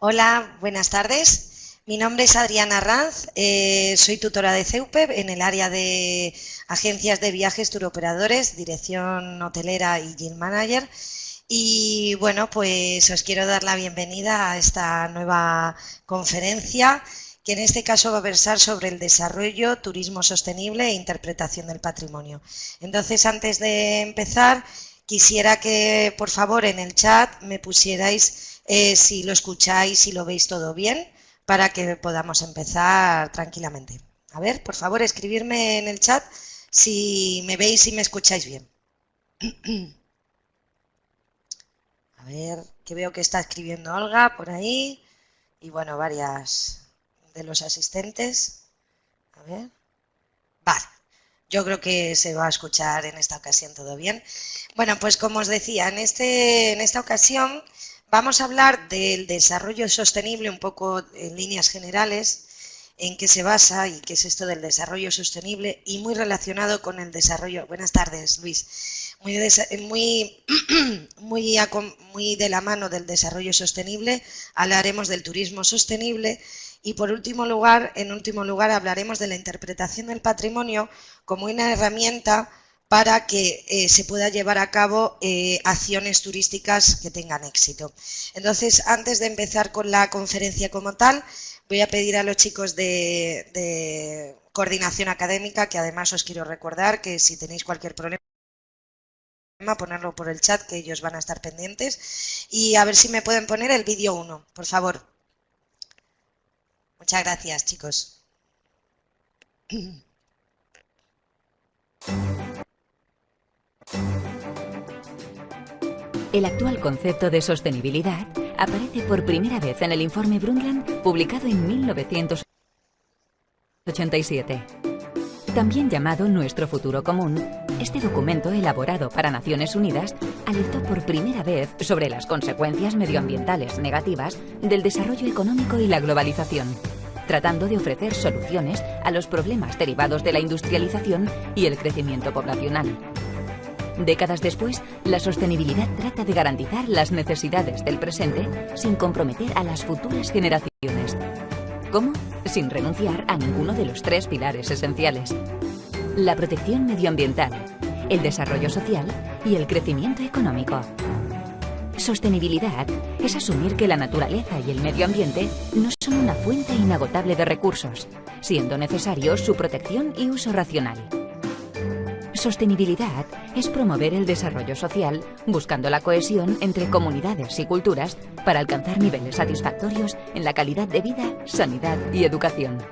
Hola, buenas tardes. Mi nombre es Adriana Ranz, soy tutora de CEUPEB en el área de agencias de viajes, turoperadores, dirección hotelera y Guild Manager. Y bueno, pues os quiero dar la bienvenida a esta nueva conferencia, que en este caso va a versar sobre el desarrollo, turismo sostenible e interpretación del patrimonio. Entonces, antes de empezar, quisiera que por favor en el chat me pusierais si lo escucháis y lo veis todo bien, para que podamos empezar tranquilamente. A ver, por favor, escribirme en el chat si me veis y me escucháis bien. A ver, que veo que está escribiendo Olga por ahí y bueno, varias de los asistentes. A ver. Vale, yo creo que se va a escuchar en esta ocasión todo bien. Bueno, pues como os decía, en esta ocasión vamos a hablar del desarrollo sostenible un poco en líneas generales, en qué se basa y qué es esto del desarrollo sostenible y muy relacionado con el desarrollo. Buenas tardes, Luis. Muy de la mano del desarrollo sostenible, hablaremos del turismo sostenible y en último lugar hablaremos de la interpretación del patrimonio como una herramienta para que se pueda llevar a cabo acciones turísticas que tengan éxito. Entonces, antes de empezar con la conferencia como tal, voy a pedir a los chicos de coordinación académica, que además os quiero recordar que si tenéis cualquier problema, ponerlo por el chat, que ellos van a estar pendientes. Y a ver si me pueden poner el vídeo 1, por favor. Muchas gracias, chicos. El actual concepto de sostenibilidad aparece por primera vez en el informe Brundtland, publicado en 1987. También llamado Nuestro Futuro Común, este documento elaborado para Naciones Unidas alertó por primera vez sobre las consecuencias medioambientales negativas del desarrollo económico y la globalización, tratando de ofrecer soluciones a los problemas derivados de la industrialización y el crecimiento poblacional. Décadas después, la sostenibilidad trata de garantizar las necesidades del presente sin comprometer a las futuras generaciones. ¿Cómo? Sin renunciar a ninguno de los tres pilares esenciales: la protección medioambiental, el desarrollo social y el crecimiento económico. Sostenibilidad es asumir que la naturaleza y el medio ambiente no son una fuente inagotable de recursos, siendo necesario su protección y uso racional. Sostenibilidad es promover el desarrollo social buscando la cohesión entre comunidades y culturas para alcanzar niveles satisfactorios en la calidad de vida, sanidad y educación.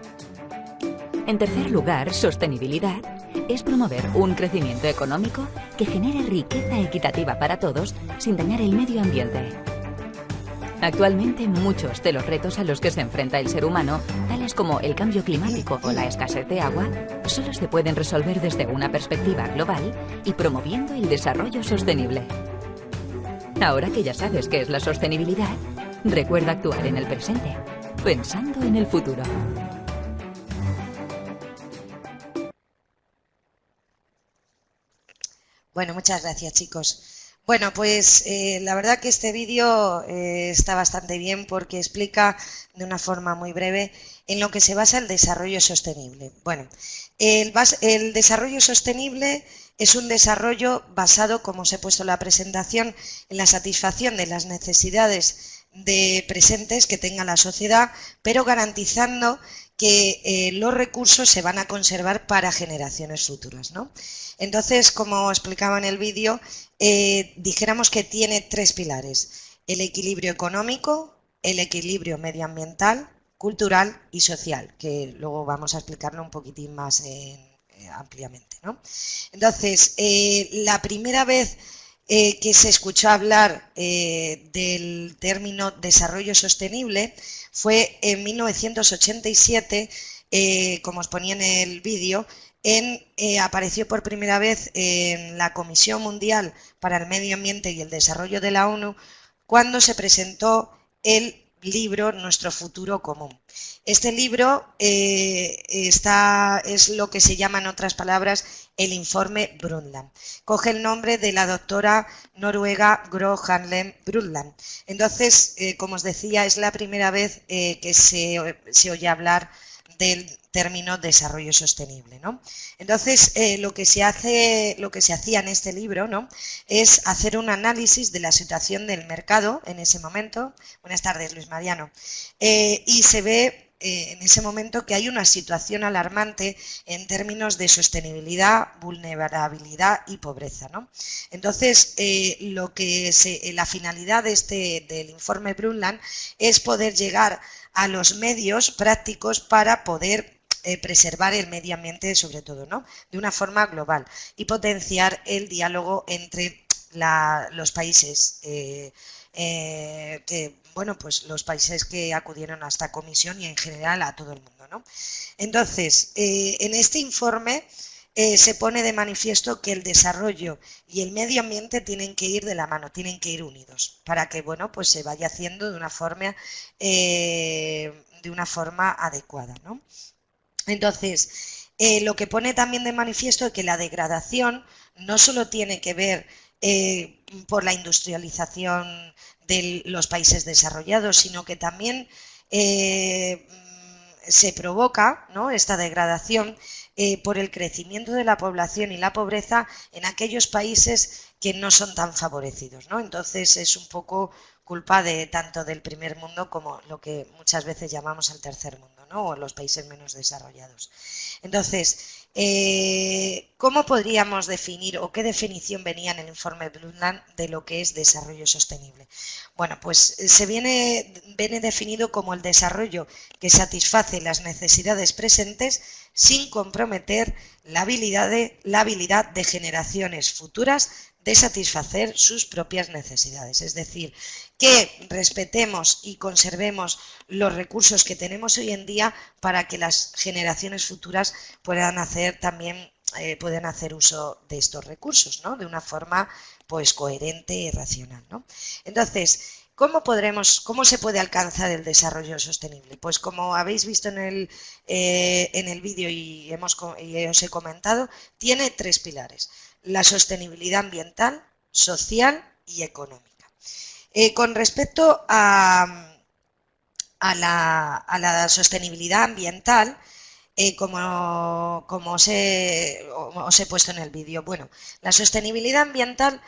En tercer lugar, sostenibilidad es promover un crecimiento económico que genere riqueza equitativa para todos sin dañar el medio ambiente. Actualmente, muchos de los retos a los que se enfrenta el ser humano, tales como el cambio climático o la escasez de agua, solo se pueden resolver desde una perspectiva global y promoviendo el desarrollo sostenible. Ahora que ya sabes qué es la sostenibilidad, recuerda actuar en el presente, pensando en el futuro. Bueno, muchas gracias, chicos. Bueno, pues la verdad que este vídeo está bastante bien porque explica de una forma muy breve en lo que se basa el desarrollo sostenible. Bueno, el desarrollo sostenible es un desarrollo basado, como os he puesto en la presentación, en la satisfacción de las necesidades presentes que tenga la sociedad, pero garantizando que los recursos se van a conservar para generaciones futuras, ¿no? Entonces, como explicaba en el vídeo, dijéramos que tiene tres pilares: el equilibrio económico, el equilibrio medioambiental, cultural y social, que luego vamos a explicarlo un poquitín más ampliamente, ¿no? Entonces, la primera vez que se escuchó hablar del término desarrollo sostenible fue en 1987, como os ponía en el vídeo, apareció por primera vez en la Comisión Mundial para el Medio Ambiente y el Desarrollo de la ONU, cuando se presentó el libro Nuestro futuro común. Este libro es lo que se llama, en otras palabras, el informe Brundtland. Coge el nombre de la doctora noruega Gro Harlem Brundtland. Entonces, como os decía, es la primera vez que se oye hablar del término desarrollo sostenible, ¿no? Entonces, lo que se hacía en este libro, ¿no?, es hacer un análisis de la situación del mercado en ese momento. Buenas tardes, Luis Mariano. Y se ve en ese momento que hay una situación alarmante en términos de sostenibilidad, vulnerabilidad y pobreza, ¿no? Entonces, la finalidad del informe Brundtland es poder llegar a los medios prácticos para poder preservar el medio ambiente, sobre todo, ¿no?, de una forma global, y potenciar el diálogo entre los países pues los países que acudieron a esta comisión y en general a todo el mundo, ¿no? Entonces, en este informe se pone de manifiesto que el desarrollo y el medio ambiente tienen que ir de la mano, tienen que ir unidos, para que, bueno, pues se vaya haciendo de una forma adecuada, ¿no? Entonces, lo que pone también de manifiesto es que la degradación no solo tiene que ver por la industrialización de los países desarrollados, sino que también se provoca, ¿no?, esta degradación por el crecimiento de la población y la pobreza en aquellos países que no son tan favorecidos, ¿no? Entonces es un poco culpa tanto del primer mundo como lo que muchas veces llamamos el tercer mundo, ¿no?, o los países menos desarrollados. Entonces, ¿cómo podríamos definir o qué definición venía en el informe Brundtland de lo que es desarrollo sostenible? Bueno, pues viene definido como el desarrollo que satisface las necesidades presentes sin comprometer la habilidad de generaciones futuras de satisfacer sus propias necesidades. Es decir, que respetemos y conservemos los recursos que tenemos hoy en día para que las generaciones futuras puedan hacer uso de estos recursos, ¿no?, de una forma pues coherente y racional, ¿no? Entonces, ¿cómo se puede alcanzar el desarrollo sostenible? Pues como habéis visto en el vídeo y os he comentado, tiene 3 pilares: la sostenibilidad ambiental, social y económica. Con respecto a la sostenibilidad ambiental, como os he puesto en el vídeo, bueno, la sostenibilidad ambiental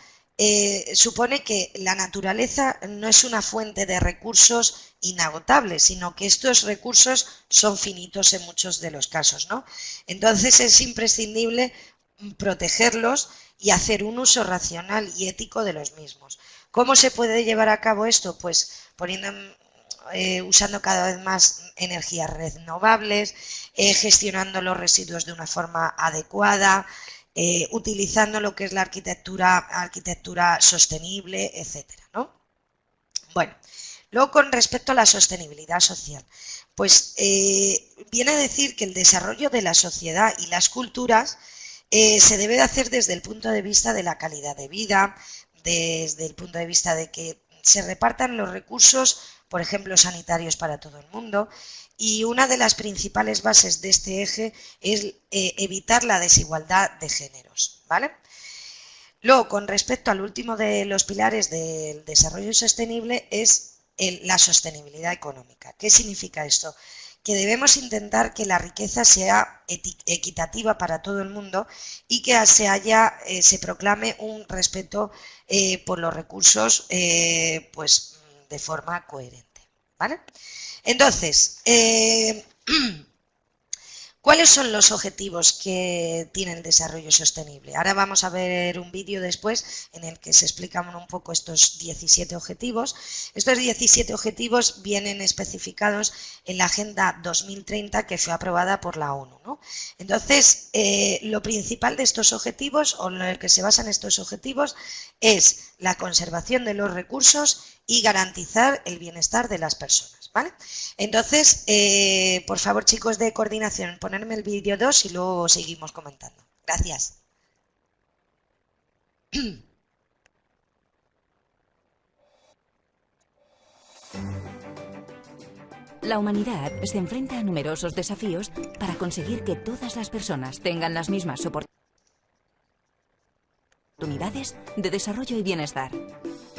supone que la naturaleza no es una fuente de recursos inagotables, sino que estos recursos son finitos en muchos de los casos, ¿no? Entonces es imprescindible protegerlos y hacer un uso racional y ético de los mismos. ¿Cómo se puede llevar a cabo esto? Pues usando cada vez más energías renovables, gestionando los residuos de una forma adecuada, utilizando lo que es la arquitectura sostenible, etcétera, ¿no? Bueno, luego con respecto a la sostenibilidad social, pues viene a decir que el desarrollo de la sociedad y las culturas se debe de hacer desde el punto de vista de la calidad de vida, desde el punto de vista de que se repartan los recursos, por ejemplo, sanitarios para todo el mundo, y una de las principales bases de este eje es evitar la desigualdad de géneros, ¿vale? Luego, con respecto al último de los pilares del desarrollo sostenible, es la sostenibilidad económica. ¿Qué significa esto? Que debemos intentar que la riqueza sea equitativa para todo el mundo y que se proclame un respeto por los recursos pues de forma coherente, ¿vale? Entonces, ¿cuáles son los objetivos que tiene el desarrollo sostenible? Ahora vamos a ver un vídeo después en el que se explican un poco estos 17 objetivos. Estos 17 objetivos vienen especificados en la Agenda 2030 que fue aprobada por la ONU, ¿no? Entonces, lo principal de estos objetivos, o en el que se basan estos objetivos, es la conservación de los recursos y garantizar el bienestar de las personas, ¿vale? Entonces, por favor, chicos de coordinación, ponerme el vídeo 2 y luego seguimos comentando. Gracias. La humanidad se enfrenta a numerosos desafíos para conseguir que todas las personas tengan las mismas oportunidades de desarrollo y bienestar.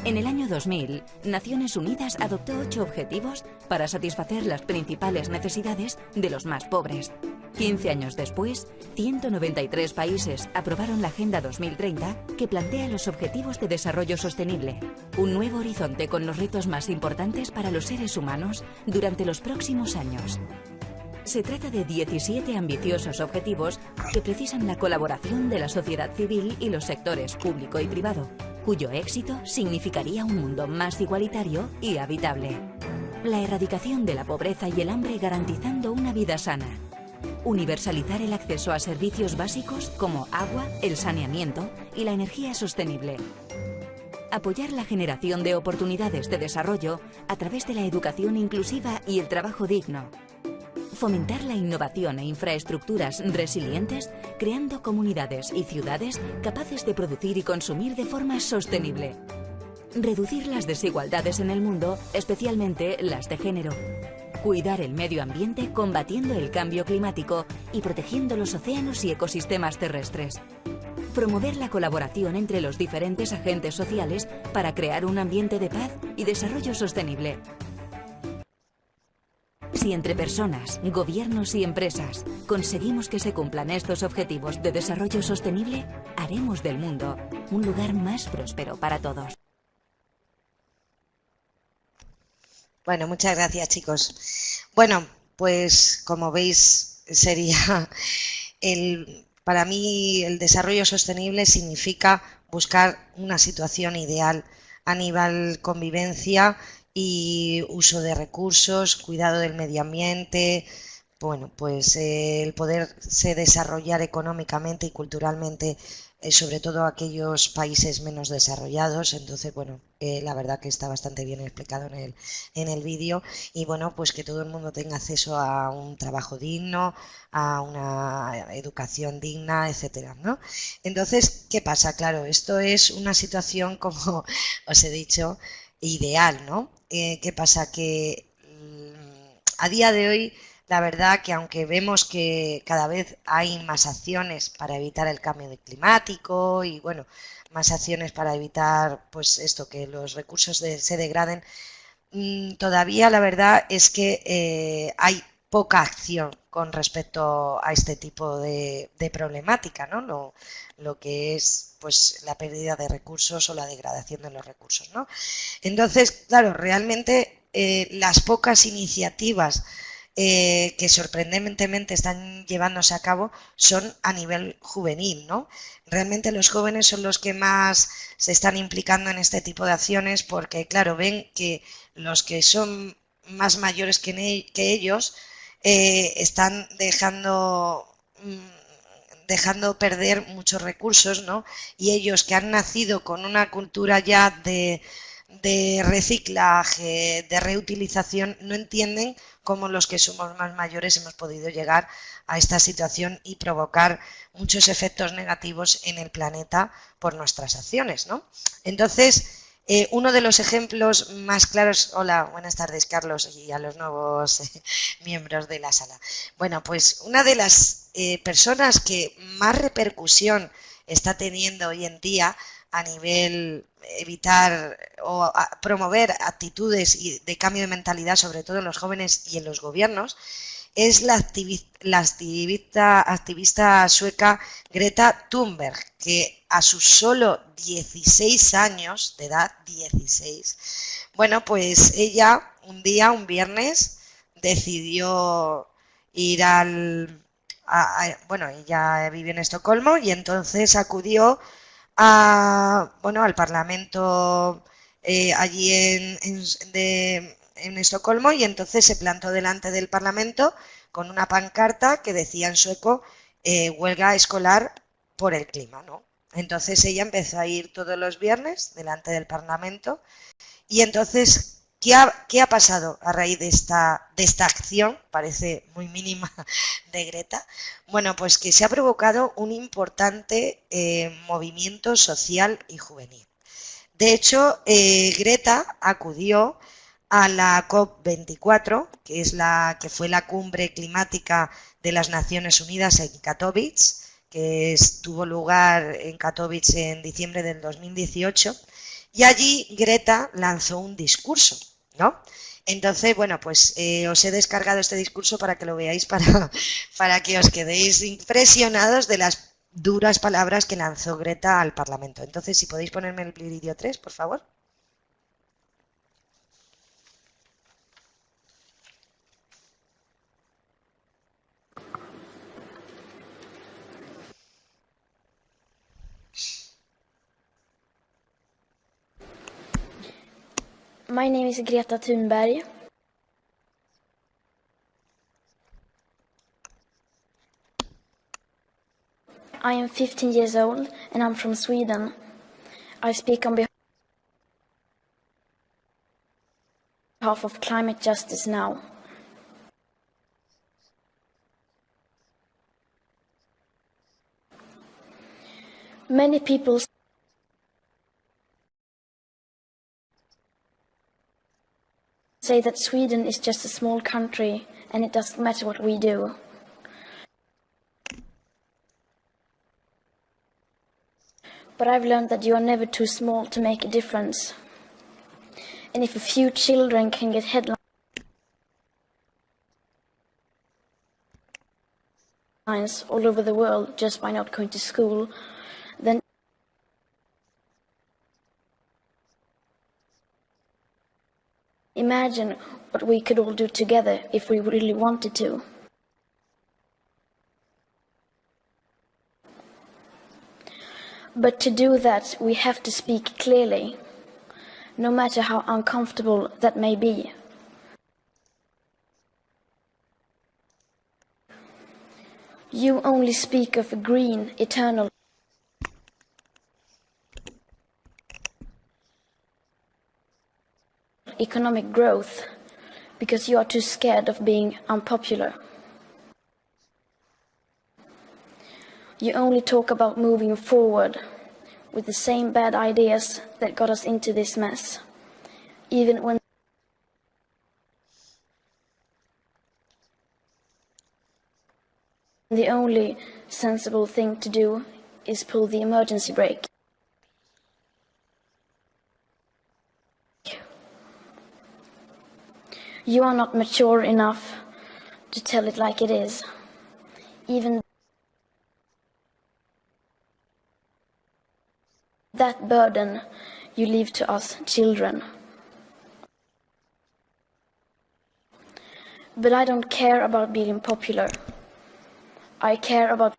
En el año 2000, Naciones Unidas adoptó 8 objetivos para satisfacer las principales necesidades de los más pobres. 15 años después, 193 países aprobaron la Agenda 2030, que plantea los Objetivos de Desarrollo Sostenible, un nuevo horizonte con los retos más importantes para los seres humanos durante los próximos años. Se trata de 17 ambiciosos objetivos que precisan la colaboración de la sociedad civil y los sectores público y privado, cuyo éxito significaría un mundo más igualitario y habitable. La erradicación de la pobreza y el hambre garantizando una vida sana. Universalizar el acceso a servicios básicos como agua, el saneamiento y la energía sostenible. Apoyar la generación de oportunidades de desarrollo a través de la educación inclusiva y el trabajo digno. Fomentar la innovación e infraestructuras resilientes, creando comunidades y ciudades capaces de producir y consumir de forma sostenible. Reducir las desigualdades en el mundo, especialmente las de género. Cuidar el medio ambiente combatiendo el cambio climático y protegiendo los océanos y ecosistemas terrestres. Promover la colaboración entre los diferentes agentes sociales para crear un ambiente de paz y desarrollo sostenible. Si entre personas, gobiernos y empresas conseguimos que se cumplan estos objetivos de desarrollo sostenible, haremos del mundo un lugar más próspero para todos. Bueno, muchas gracias, chicos. Bueno, pues como veis, para mí el desarrollo sostenible significa buscar una situación ideal a nivel convivencia y uso de recursos, cuidado del medio ambiente, bueno, pues el poderse desarrollar económicamente y culturalmente, sobre todo aquellos países menos desarrollados. Entonces, bueno, la verdad que está bastante bien explicado en el vídeo, y bueno, pues que todo el mundo tenga acceso a un trabajo digno, a una educación digna, etcétera, ¿no? Entonces, ¿qué pasa? Claro, esto es una situación, como os he dicho, ideal, ¿no? ¿Qué pasa? Que a día de hoy, la verdad que aunque vemos que cada vez hay más acciones para evitar el cambio climático y bueno, más acciones para evitar pues esto, que los recursos se degraden, todavía la verdad es que hay poca acción con respecto a este tipo de problemática, ¿no? Lo que es pues la pérdida de recursos o la degradación de los recursos, ¿no? Entonces, claro, realmente las pocas iniciativas que sorprendentemente están llevándose a cabo son a nivel juvenil, ¿no? Realmente los jóvenes son los que más se están implicando en este tipo de acciones porque, claro, ven que los que son más mayores que ellos están dejando perder muchos recursos, ¿no? Y ellos que han nacido con una cultura ya de reciclaje, de reutilización, no entienden cómo los que somos más mayores hemos podido llegar a esta situación y provocar muchos efectos negativos en el planeta por nuestras acciones, ¿no? Entonces, uno de los ejemplos más claros... Hola, buenas tardes, Carlos, y a los nuevos miembros de la sala. Bueno, pues una de las personas que más repercusión está teniendo hoy en día a nivel evitar o promover actitudes de cambio de mentalidad, sobre todo en los jóvenes y en los gobiernos, es la activista sueca Greta Thunberg, que a sus solo 16 años de edad, 16, bueno, pues ella un viernes, decidió ir bueno, ella vive en Estocolmo y entonces acudió al Parlamento allí en Estocolmo, y entonces se plantó delante del Parlamento con una pancarta que decía en sueco huelga escolar por el clima, ¿no? Entonces ella empezó a ir todos los viernes delante del Parlamento, y entonces ¿qué ha pasado a raíz de esta acción? Parece muy mínima, de Greta. Bueno, pues que se ha provocado un importante movimiento social y juvenil. De hecho, Greta acudió a la COP24, que es que fue la cumbre climática de las Naciones Unidas en Katowice, que tuvo lugar en Katowice en diciembre del 2018, y allí Greta lanzó un discurso, ¿no? Entonces, bueno, pues os he descargado este discurso para que lo veáis, para que os quedéis impresionados de las duras palabras que lanzó Greta al Parlamento. Entonces, si podéis ponerme el vídeo 3, por favor. My name is Greta Thunberg. I am 15 years old and I'm from Sweden. I speak on behalf of climate justice now. Many people say that Sweden is just a small country and it doesn't matter what we do. But I've learned that you are never too small to make a difference. And if a few children can get headlines all over the world just by not going to school, then imagine what we could all do together if we really wanted to. But to do that, we have to speak clearly, no matter how uncomfortable that may be. You only speak of a green, eternal economic growth because you are too scared of being unpopular. You only talk about moving forward with the same bad ideas that got us into this mess, even when the only sensible thing to do is pull the emergency brake. You are not mature enough to tell it like it is, even that burden you leave to us children. But I don't care about being popular. I care about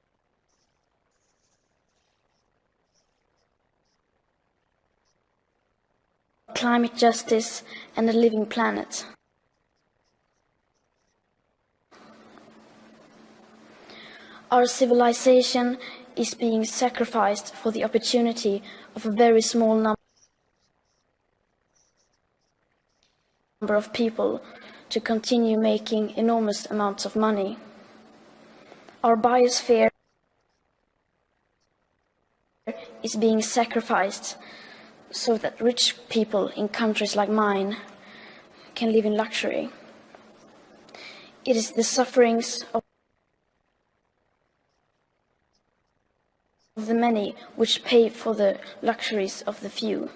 climate justice and a living planet. Our civilization is being sacrificed for the opportunity of a very small number of people to continue making enormous amounts of money. Our biosphere is being sacrificed so that rich people in countries like mine can live in luxury. It is the sufferings of the many which pay for the luxuries of the few.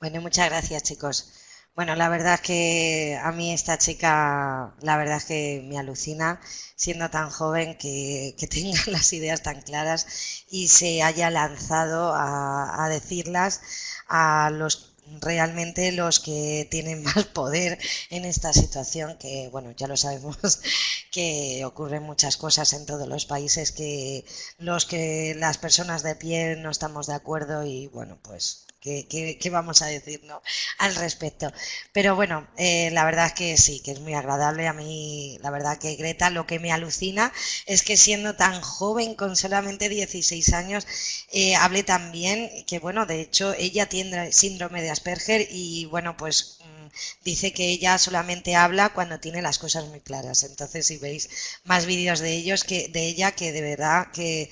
Bueno, muchas gracias, chicos. Bueno, la verdad es que a mí esta chica, la verdad es que me alucina, siendo tan joven, que tenga las ideas tan claras y se haya lanzado a decirlas a realmente los que tienen más poder en esta situación, que bueno, ya lo sabemos que ocurren muchas cosas en todos los países, que las personas de pie no estamos de acuerdo y bueno, pues ¿qué vamos a decir, no, al respecto? Pero bueno, la verdad es que sí, que es muy agradable. A mí, la verdad que Greta, lo que me alucina es que siendo tan joven, con solamente 16 años, hable tan bien, que bueno, de hecho, ella tiene síndrome de Asperger y bueno, pues dice que ella solamente habla cuando tiene las cosas muy claras. Entonces, si veis más vídeos de ella, que de verdad que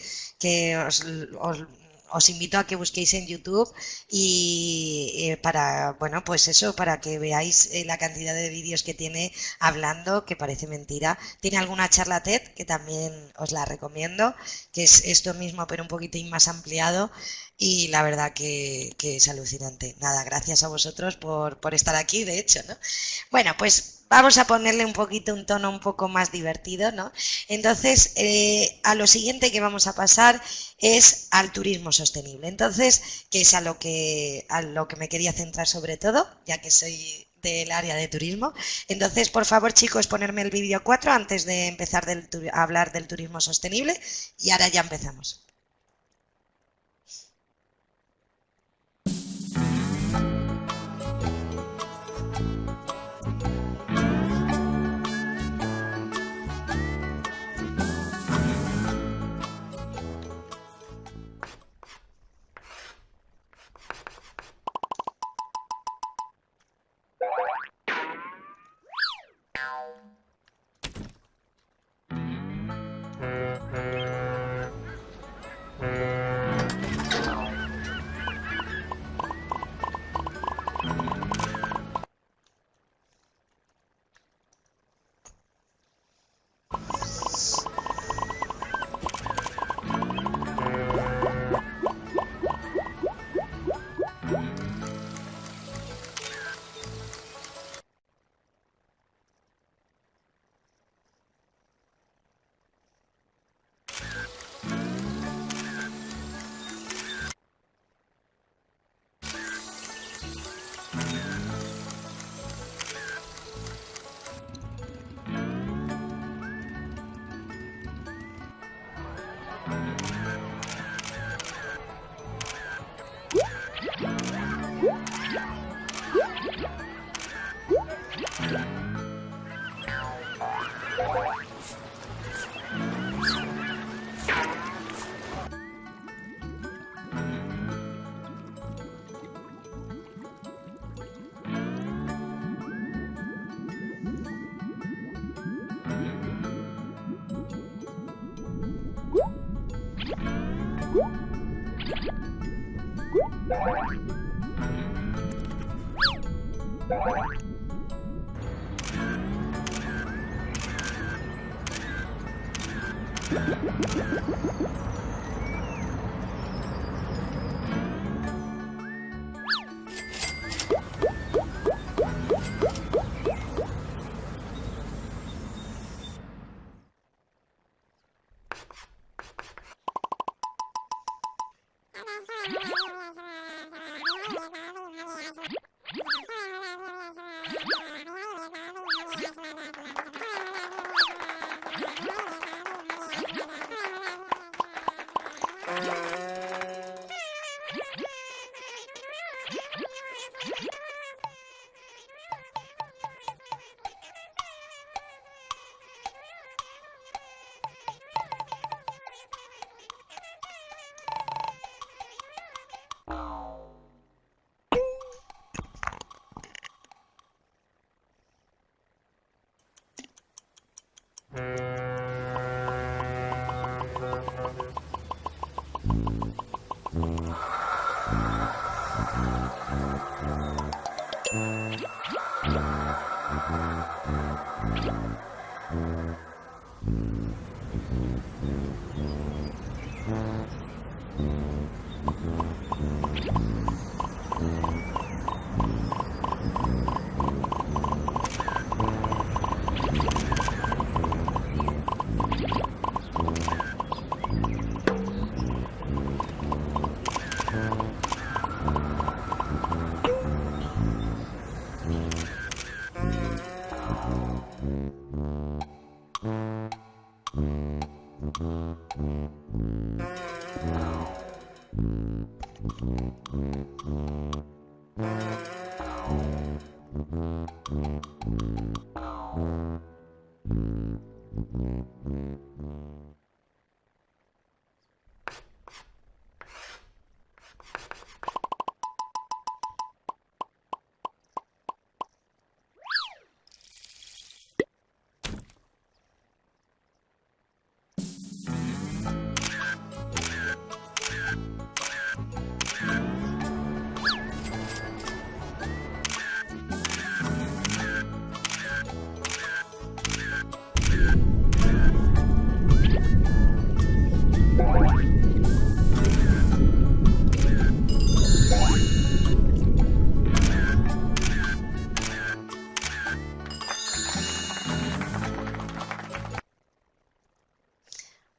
os invito a que busquéis en YouTube y para, bueno, pues eso, para que veáis la cantidad de vídeos que tiene hablando, que parece mentira. Tiene alguna charla TED que también os la recomiendo, que es esto mismo pero un poquitín más ampliado y la verdad que es alucinante. Nada, gracias a vosotros por estar aquí, de hecho, ¿no? Bueno, pues vamos a ponerle un poquito un tono un poco más divertido, ¿no? Entonces, a lo siguiente que vamos a pasar es al turismo sostenible. Entonces, que es a lo que me quería centrar sobre todo, ya que soy del área de turismo. Entonces, por favor, chicos, ponerme el vídeo 4 antes de empezar a hablar del turismo sostenible y ahora ya empezamos.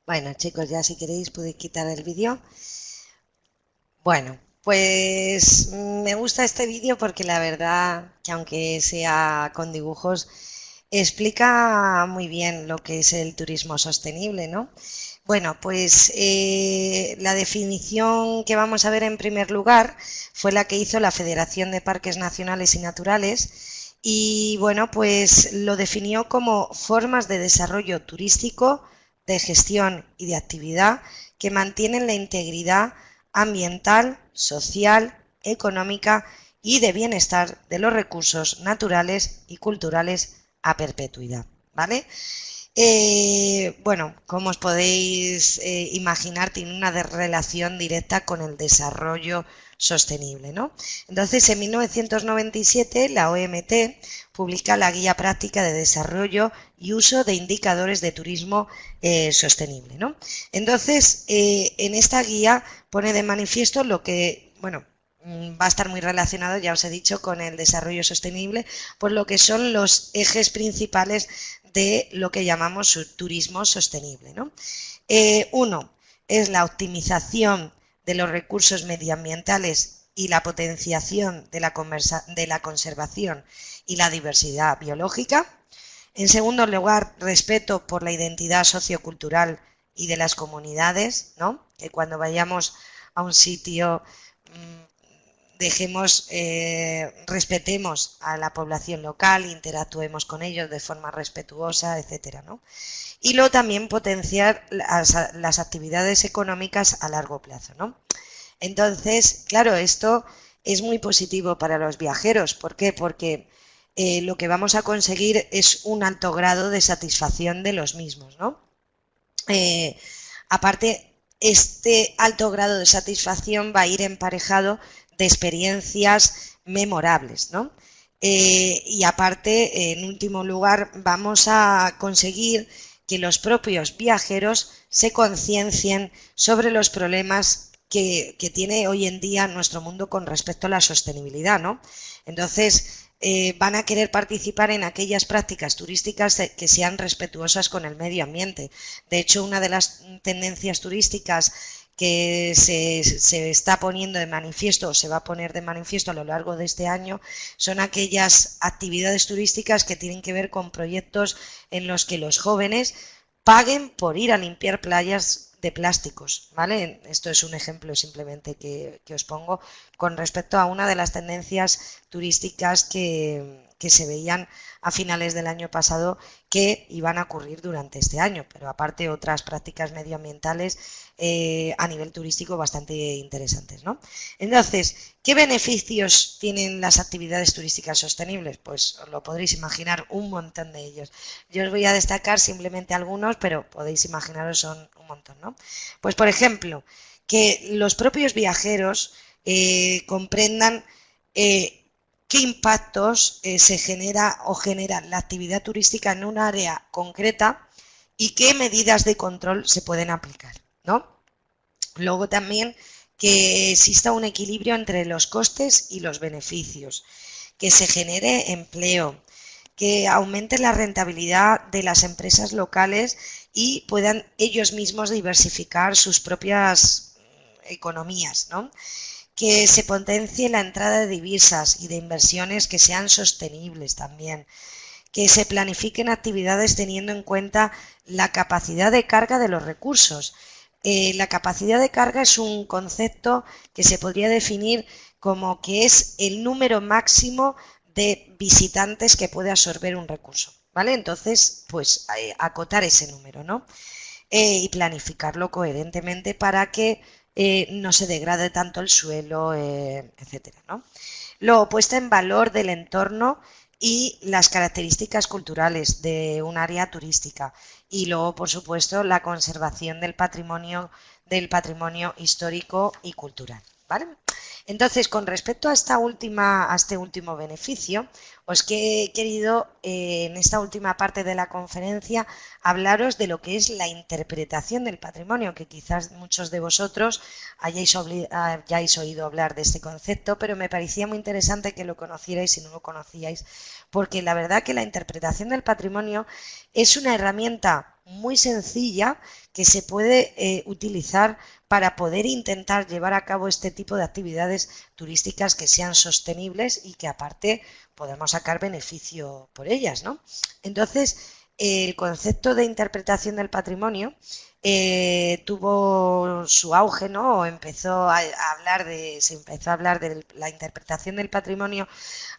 Bueno, chicos, ya si queréis podéis quitar el vídeo. Bueno, pues me gusta este vídeo porque la verdad que aunque sea con dibujos, explica muy bien lo que es el turismo sostenible, ¿no? Bueno, pues la definición que vamos a ver en primer lugar fue la que hizo la Federación de Parques Nacionales y Naturales y bueno, pues lo definió como formas de desarrollo turístico, de gestión y de actividad que mantienen la integridad ambiental, social, económica y de bienestar de los recursos naturales y culturales a perpetuidad, ¿vale? Bueno, como os podéis imaginar, tiene una relación directa con el desarrollo sostenible, ¿no? Entonces, en 1997, la OMT publica la Guía Práctica de Desarrollo y Uso de Indicadores de Turismo Sostenible, ¿no? Entonces, en esta guía pone de manifiesto lo que, bueno, va a estar muy relacionado, ya os he dicho, con el desarrollo sostenible, por lo que son los ejes principales de lo que llamamos turismo sostenible, ¿no? Uno es la optimización de los recursos medioambientales y la potenciación de la conservación y la diversidad biológica. En segundo lugar, respeto por la identidad sociocultural y de las comunidades, ¿no? Que cuando vayamos a un sitio respetemos a la población local, interactuemos con ellos de forma respetuosa, etcétera, ¿no? Y luego también potenciar las actividades económicas a largo plazo, ¿no? Entonces, claro, esto es muy positivo para los viajeros. ¿Por qué? Porque lo que vamos a conseguir es un alto grado de satisfacción de los mismos, ¿no? Aparte, este alto grado de satisfacción va a ir emparejado de experiencias memorables, ¿no? Y aparte, en último lugar, vamos a conseguir que los propios viajeros se conciencien sobre los problemas que tiene hoy en día nuestro mundo con respecto a la sostenibilidad, ¿no? Entonces, van a querer participar en aquellas prácticas turísticas que sean respetuosas con el medio ambiente. De hecho, una de las tendencias turísticas que se está poniendo de manifiesto o se va a poner de manifiesto a lo largo de este año son aquellas actividades turísticas que tienen que ver con proyectos en los que los jóvenes paguen por ir a limpiar playas de plásticos, ¿vale? Esto es un ejemplo simplemente que os pongo con respecto a una de las tendencias turísticas que se veían a finales del año pasado que iban a ocurrir durante este año, pero aparte otras prácticas medioambientales a nivel turístico bastante interesantes, ¿no? Entonces, ¿qué beneficios tienen las actividades turísticas sostenibles? Pues os lo podréis imaginar, un montón de ellos. Yo os voy a destacar simplemente algunos, pero podéis imaginaros son un montón, ¿no? Pues, por ejemplo, que los propios viajeros comprendan qué impactos se genera o genera la actividad turística en un área concreta y qué medidas de control se pueden aplicar, ¿no? Luego también que exista un equilibrio entre los costes y los beneficios, que se genere empleo, que aumente la rentabilidad de las empresas locales y puedan ellos mismos diversificar sus propias economías, ¿no? Que se potencie la entrada de divisas y de inversiones que sean sostenibles también, que se planifiquen actividades teniendo en cuenta la capacidad de carga de los recursos. La capacidad de carga es un concepto que se podría definir como que es el número máximo de visitantes que puede absorber un recurso, ¿vale? Entonces, pues acotar ese número, ¿no? Y planificarlo coherentemente para que no se degrade tanto el suelo, etcétera, ¿no? Luego, puesta en valor del entorno y las características culturales de un área turística. Y luego, por supuesto, la conservación del patrimonio histórico y cultural, ¿vale? Entonces, con respecto a este último beneficio, os he querido en esta última parte de la conferencia hablaros de lo que es la interpretación del patrimonio, que quizás muchos de vosotros hayáis oído hablar de este concepto, pero me parecía muy interesante que lo conocierais si no lo conocíais, porque la verdad que la interpretación del patrimonio es una herramienta muy sencilla que se puede utilizar para poder intentar llevar a cabo este tipo de actividades turísticas que sean sostenibles y que aparte podamos sacar beneficio por ellas, ¿no? Entonces, el concepto de interpretación del patrimonio tuvo su auge, ¿no? Se empezó a hablar de la interpretación del patrimonio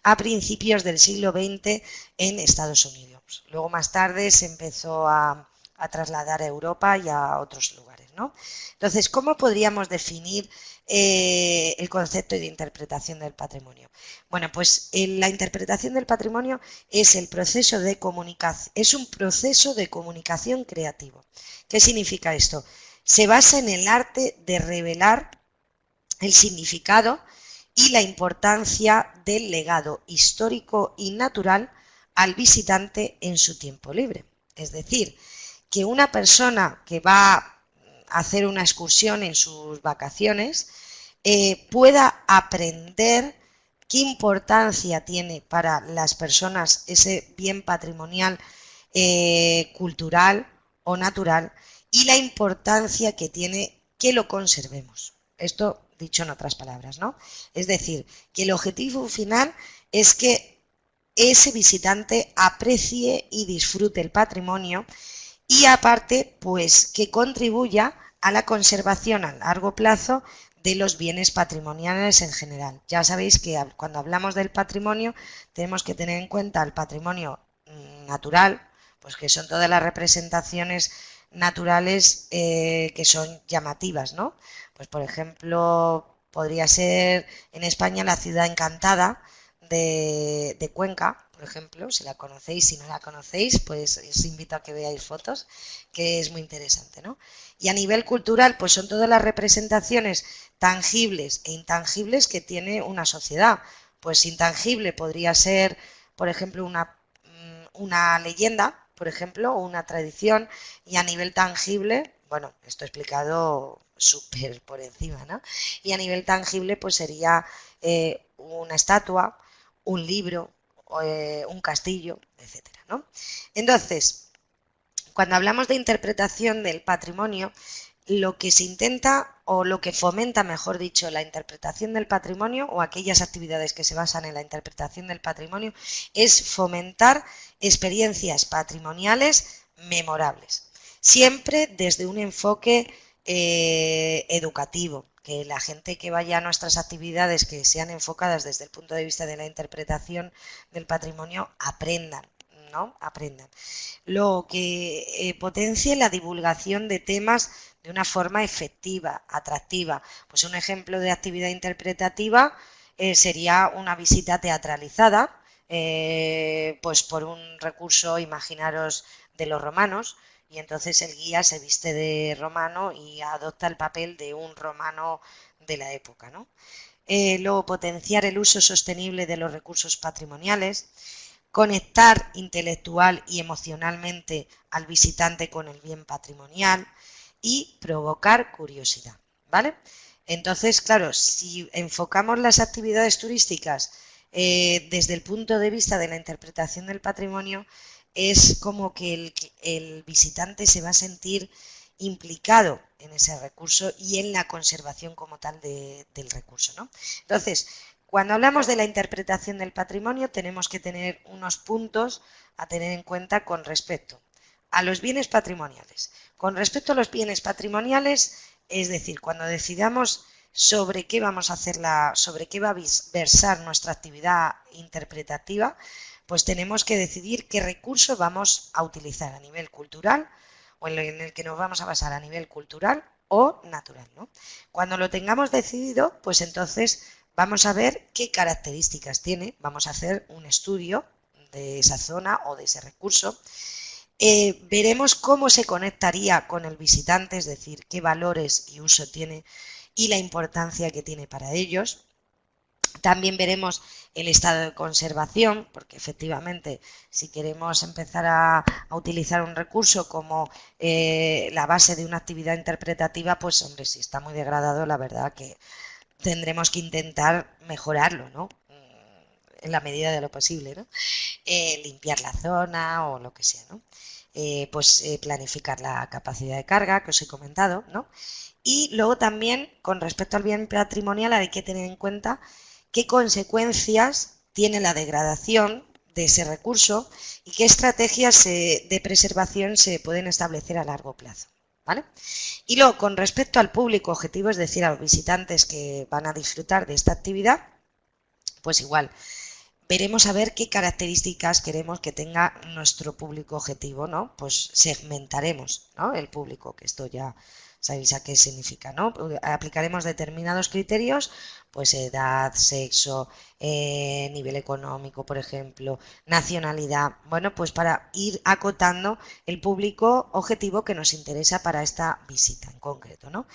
a principios del siglo XX en Estados Unidos. Luego, más tarde, se empezó a trasladar a Europa y a otros lugares, ¿no? Entonces, ¿cómo podríamos definir el concepto de interpretación del patrimonio? Bueno, pues la interpretación del patrimonio es el proceso de comunicación, es un proceso de comunicación creativo. ¿Qué significa esto? Se basa en el arte de revelar el significado y la importancia del legado histórico y natural al visitante en su tiempo libre. Es decir, que una persona que va a hacer una excursión en sus vacaciones pueda aprender qué importancia tiene para las personas ese bien patrimonial cultural o natural y la importancia que tiene que lo conservemos. Esto dicho en otras palabras, ¿no? Es decir, que el objetivo final es que ese visitante aprecie y disfrute el patrimonio y aparte, pues que contribuya a la conservación a largo plazo de los bienes patrimoniales en general. Ya sabéis que cuando hablamos del patrimonio tenemos que tener en cuenta el patrimonio natural, pues que son todas las representaciones naturales que son llamativas, ¿no? Pues por ejemplo, podría ser en España la ciudad encantada de Cuenca, por ejemplo, si la conocéis, si no la conocéis, pues os invito a que veáis fotos, que es muy interesante, ¿no? Y a nivel cultural, pues son todas las representaciones tangibles e intangibles que tiene una sociedad. Pues intangible podría ser, por ejemplo, una leyenda, por ejemplo, o una tradición, y a nivel tangible, bueno, esto explicado súper por encima, ¿no? Y a nivel tangible, pues sería una estatua, un libro, un castillo, etcétera, ¿no? Entonces, cuando hablamos de interpretación del patrimonio, lo que se intenta o lo que fomenta, mejor dicho, la interpretación del patrimonio o aquellas actividades que se basan en la interpretación del patrimonio es fomentar experiencias patrimoniales memorables, siempre desde un enfoque educativo, que la gente que vaya a nuestras actividades que sean enfocadas desde el punto de vista de la interpretación del patrimonio aprendan, ¿no? Aprendan. Lo que potencie la divulgación de temas de una forma efectiva, atractiva. Pues un ejemplo de actividad interpretativa sería una visita teatralizada, pues por un recurso, imaginaros, de los romanos, y entonces el guía se viste de romano y adopta el papel de un romano de la época, ¿no? Luego, potenciar el uso sostenible de los recursos patrimoniales, conectar intelectual y emocionalmente al visitante con el bien patrimonial y provocar curiosidad, ¿vale? Entonces, claro, si enfocamos las actividades turísticas desde el punto de vista de la interpretación del patrimonio, es como que el visitante se va a sentir implicado en ese recurso y en la conservación como tal del recurso, ¿no? Entonces, cuando hablamos de la interpretación del patrimonio, tenemos que tener unos puntos a tener en cuenta con respecto a los bienes patrimoniales. Con respecto a los bienes patrimoniales, es decir, cuando decidamos sobre qué vamos a hacer sobre qué va a versar nuestra actividad interpretativa, pues tenemos que decidir qué recurso vamos a utilizar a nivel cultural o en el que nos vamos a basar a nivel cultural o natural, ¿no? Cuando lo tengamos decidido, pues entonces vamos a ver qué características tiene, vamos a hacer un estudio de esa zona o de ese recurso. Veremos cómo se conectaría con el visitante, es decir, qué valores y uso tiene y la importancia que tiene para ellos. También veremos el estado de conservación, porque efectivamente si queremos empezar a utilizar un recurso como la base de una actividad interpretativa, pues hombre, si está muy degradado, la verdad que tendremos que intentar mejorarlo, ¿no? En la medida de lo posible, ¿no? Limpiar la zona o lo que sea, ¿no? planificar la capacidad de carga que os he comentado, ¿no? Y luego también, con respecto al bien patrimonial, hay que tener en cuenta qué consecuencias tiene la degradación de ese recurso y qué estrategias de preservación se pueden establecer a largo plazo, ¿vale? Y luego, con respecto al público objetivo, es decir, a los visitantes que van a disfrutar de esta actividad, pues igual, veremos a ver qué características queremos que tenga nuestro público objetivo, ¿no? Pues segmentaremos, ¿no?, el público, que esto ya sabéis a qué significa, ¿no? Aplicaremos determinados criterios, pues edad, sexo, nivel económico, por ejemplo, nacionalidad, bueno, pues para ir acotando el público objetivo que nos interesa para esta visita en concreto, ¿no?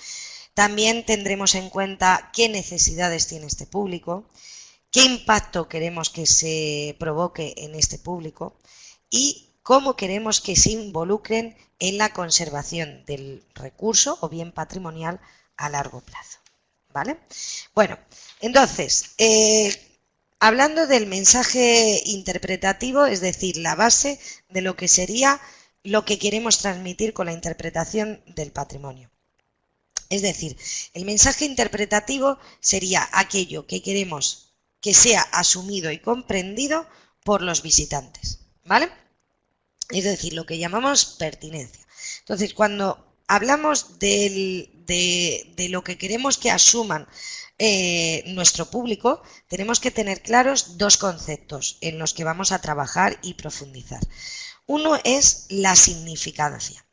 También tendremos en cuenta qué necesidades tiene este público, qué impacto queremos que se provoque en este público y cómo queremos que se involucren en la conservación del recurso o bien patrimonial a largo plazo, ¿vale? Bueno, entonces, hablando del mensaje interpretativo, es decir, la base de lo que sería lo que queremos transmitir con la interpretación del patrimonio. Es decir, el mensaje interpretativo sería aquello que queremos que sea asumido y comprendido por los visitantes, ¿vale? Es decir, lo que llamamos pertinencia. Entonces, cuando hablamos de lo que queremos que asuman nuestro público, tenemos que tener claros dos conceptos en los que vamos a trabajar y profundizar. Uno es la significancia.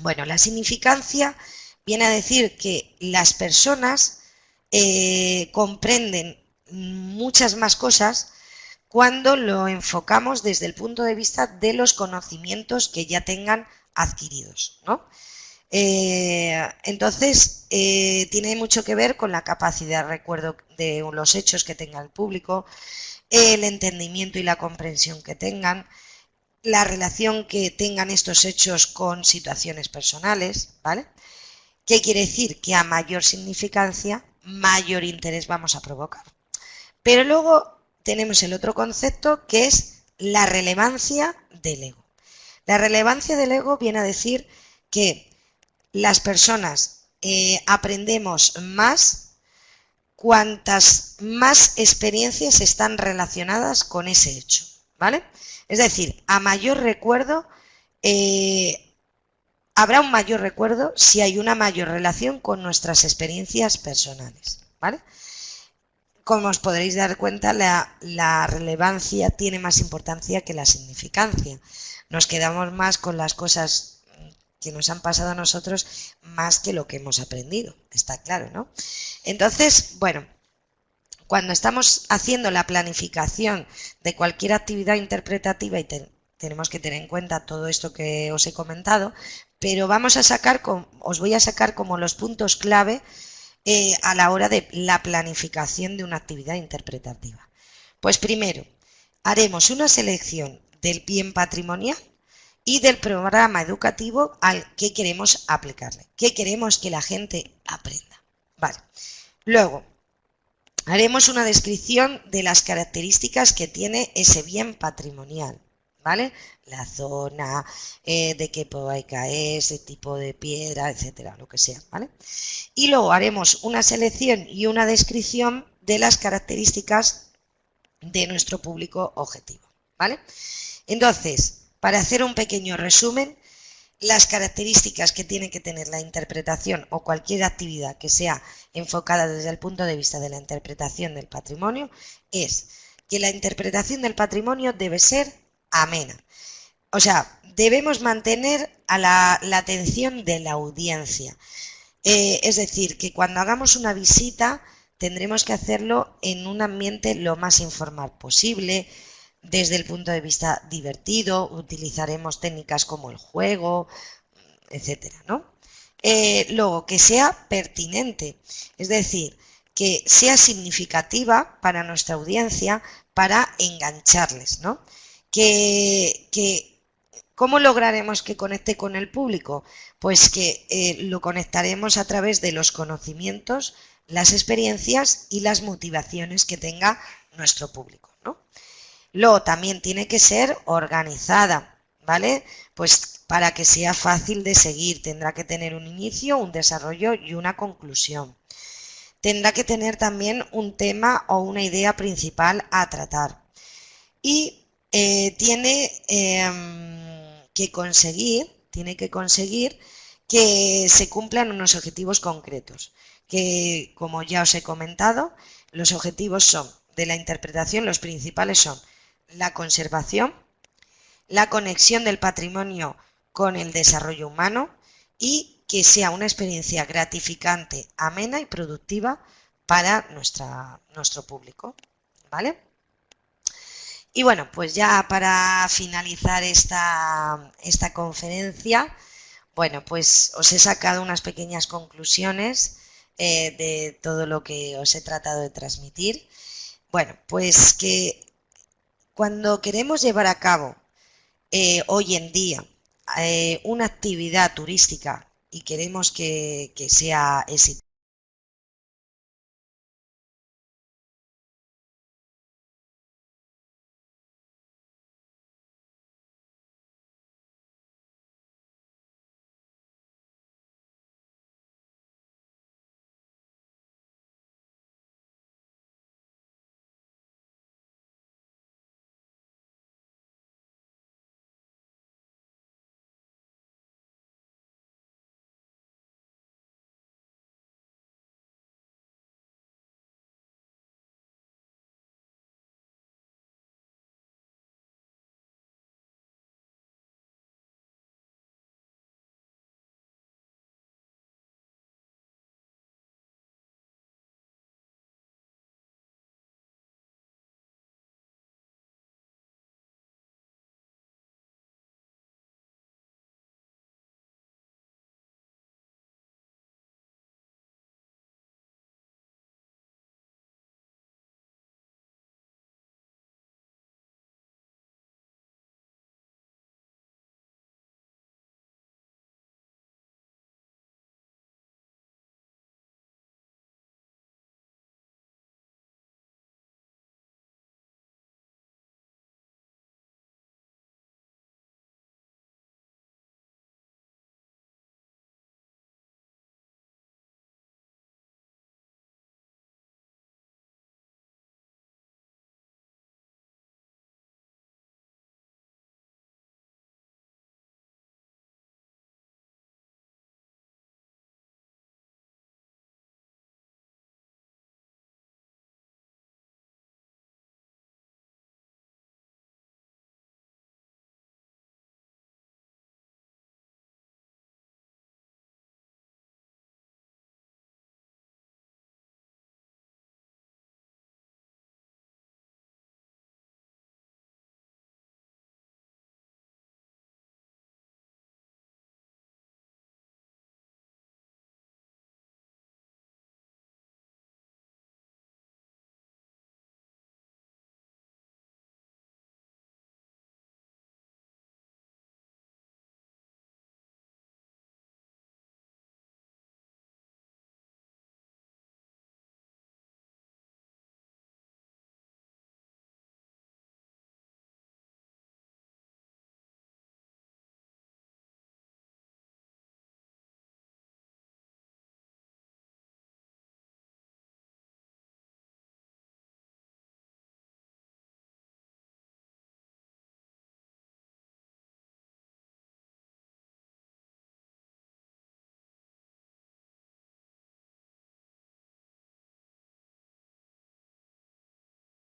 Bueno, la significancia viene a decir que las personas comprenden muchas más cosas cuando lo enfocamos desde el punto de vista de los conocimientos que ya tengan adquiridos, ¿no? Entonces, tiene mucho que ver con la capacidad de recuerdo de los hechos que tenga el público, el entendimiento y la comprensión que tengan, la relación que tengan estos hechos con situaciones personales, ¿vale? ¿Qué quiere decir? Que a mayor significancia, mayor interés vamos a provocar. Pero luego tenemos el otro concepto, que es la relevancia del ego. La relevancia del ego viene a decir que las personas aprendemos más cuantas más experiencias están relacionadas con ese hecho, ¿vale? Es decir, a mayor recuerdo, habrá un mayor recuerdo si hay una mayor relación con nuestras experiencias personales, ¿vale? Como os podréis dar cuenta, la relevancia tiene más importancia que la significancia. Nos quedamos más con las cosas que nos han pasado a nosotros más que lo que hemos aprendido, está claro, ¿no? Entonces, bueno, cuando estamos haciendo la planificación de cualquier actividad interpretativa, y tenemos que tener en cuenta todo esto que os he comentado, pero os voy a sacar como los puntos clave a la hora de la planificación de una actividad interpretativa. Pues primero, haremos una selección del bien patrimonial y del programa educativo al que queremos aplicarle, que queremos que la gente aprenda. Vale. Luego, haremos una descripción de las características que tiene ese bien patrimonial, ¿vale? La zona, de qué poica es, el tipo de piedra, etcétera, lo que sea, ¿vale? Y luego haremos una selección y una descripción de las características de nuestro público objetivo, ¿vale? Entonces, para hacer un pequeño resumen, las características que tiene que tener la interpretación o cualquier actividad que sea enfocada desde el punto de vista de la interpretación del patrimonio es que la interpretación del patrimonio debe ser amena. O sea, debemos mantener a la atención de la audiencia. Es decir, que cuando hagamos una visita tendremos que hacerlo en un ambiente lo más informal posible, desde el punto de vista divertido, utilizaremos técnicas como el juego, etcétera, ¿no? Luego, que sea pertinente, es decir, que sea significativa para nuestra audiencia para engancharles, ¿no? ¿Cómo lograremos que conecte con el público? Pues que lo conectaremos a través de los conocimientos, las experiencias y las motivaciones que tenga nuestro público, ¿no? Luego también tiene que ser organizada, ¿vale? Pues para que sea fácil de seguir, tendrá que tener un inicio, un desarrollo y una conclusión. Tendrá que tener también un tema o una idea principal a tratar. Y tiene que conseguir que se cumplan unos objetivos concretos, que como ya os he comentado, los objetivos son de la interpretación, los principales son la conservación, la conexión del patrimonio con el desarrollo humano y que sea una experiencia gratificante, amena y productiva para nuestro público, ¿vale? Y bueno, pues ya para finalizar esta conferencia, bueno, pues os he sacado unas pequeñas conclusiones de todo lo que os he tratado de transmitir. Bueno, pues que cuando queremos llevar a cabo hoy en día una actividad turística y queremos que sea exitosa,